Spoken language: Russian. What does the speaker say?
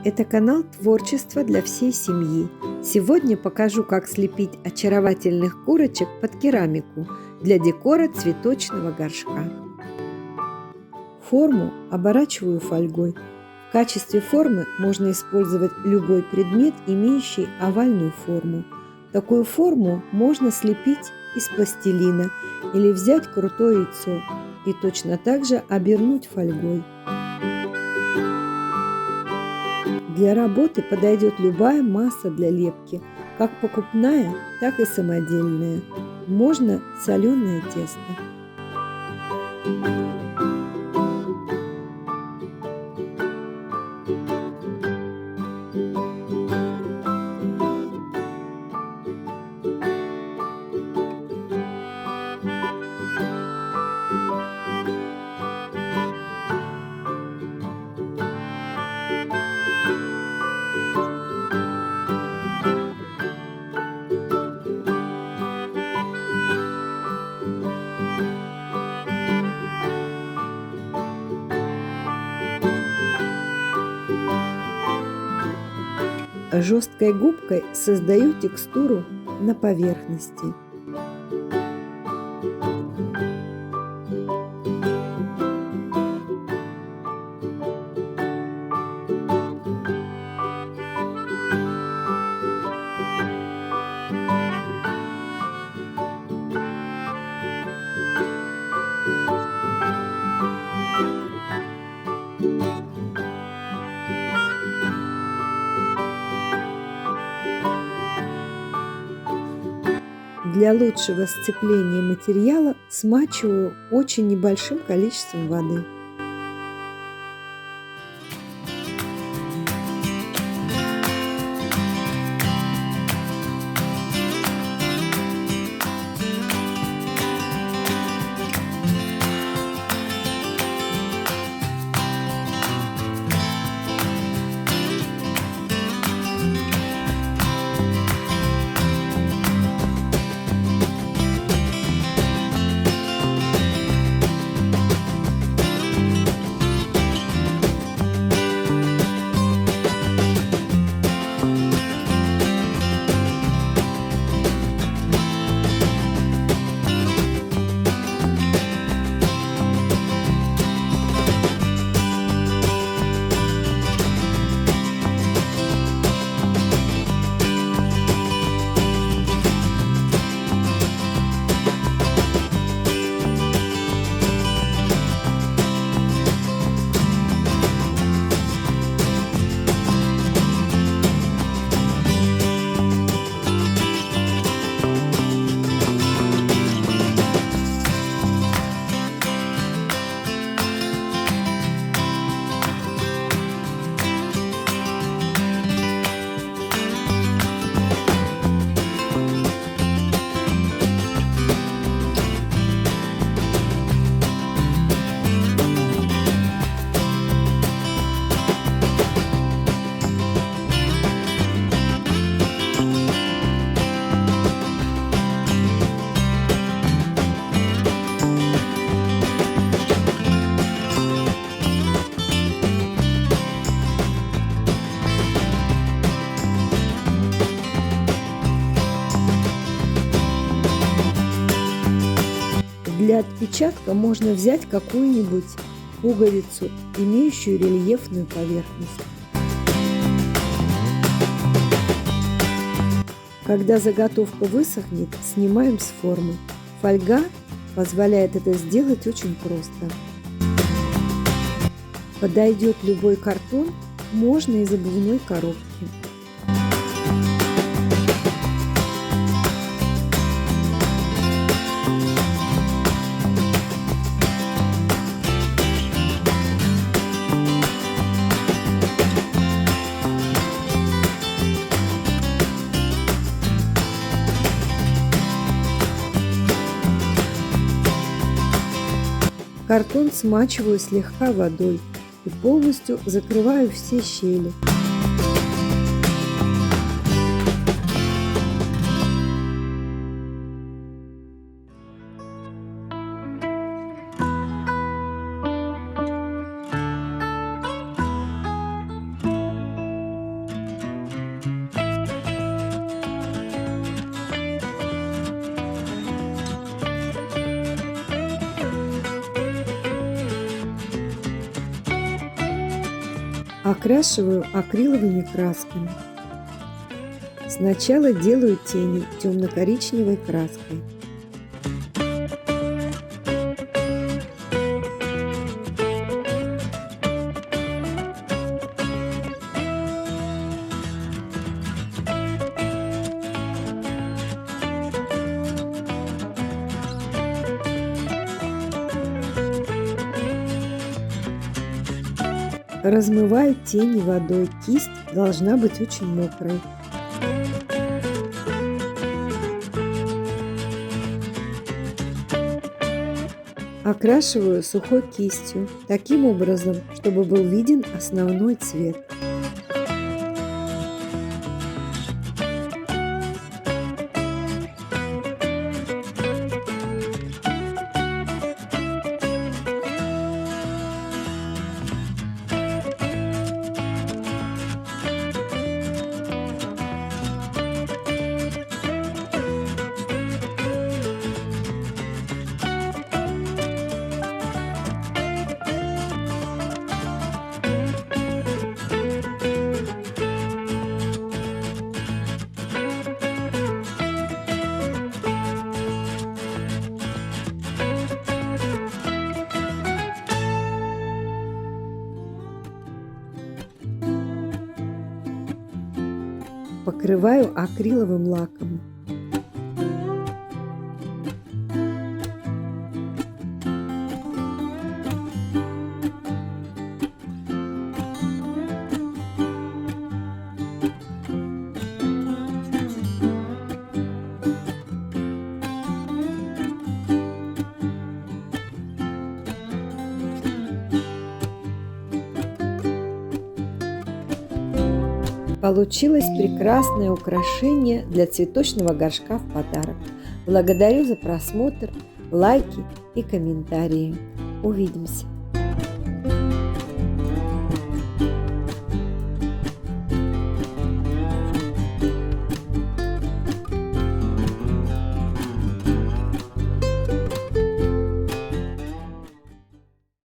Это канал творчества для всей семьи. Сегодня покажу, как слепить очаровательных курочек под керамику для декора цветочного горшка. Форму оборачиваю фольгой. В качестве формы можно использовать любой предмет, имеющий овальную форму. Такую форму можно слепить из пластилина или взять крутое яйцо и точно так же обернуть фольгой. Для работы подойдет любая масса для лепки, как покупная, так и самодельная. Можно соленое тесто. Жесткой губкой создаю текстуру на поверхности. Для лучшего сцепления материала смачиваю очень небольшим количеством воды. Для отпечатка можно взять какую-нибудь пуговицу, имеющую рельефную поверхность. Когда заготовка высохнет, снимаем с формы. Фольга позволяет это сделать очень просто. Подойдет любой картон, можно из обувной коробки. Картон смачиваю слегка водой и полностью закрываю все щели. Окрашиваю акриловыми красками. Сначала делаю тени темно-коричневой краской. Размываю тени водой, кисть должна быть очень мокрой. Окрашиваю сухой кистью, таким образом, чтобы был виден основной цвет. Покрываю акриловым лаком. Получилось прекрасное украшение для цветочного горшка в подарок. Благодарю за просмотр, лайки и комментарии. Увидимся!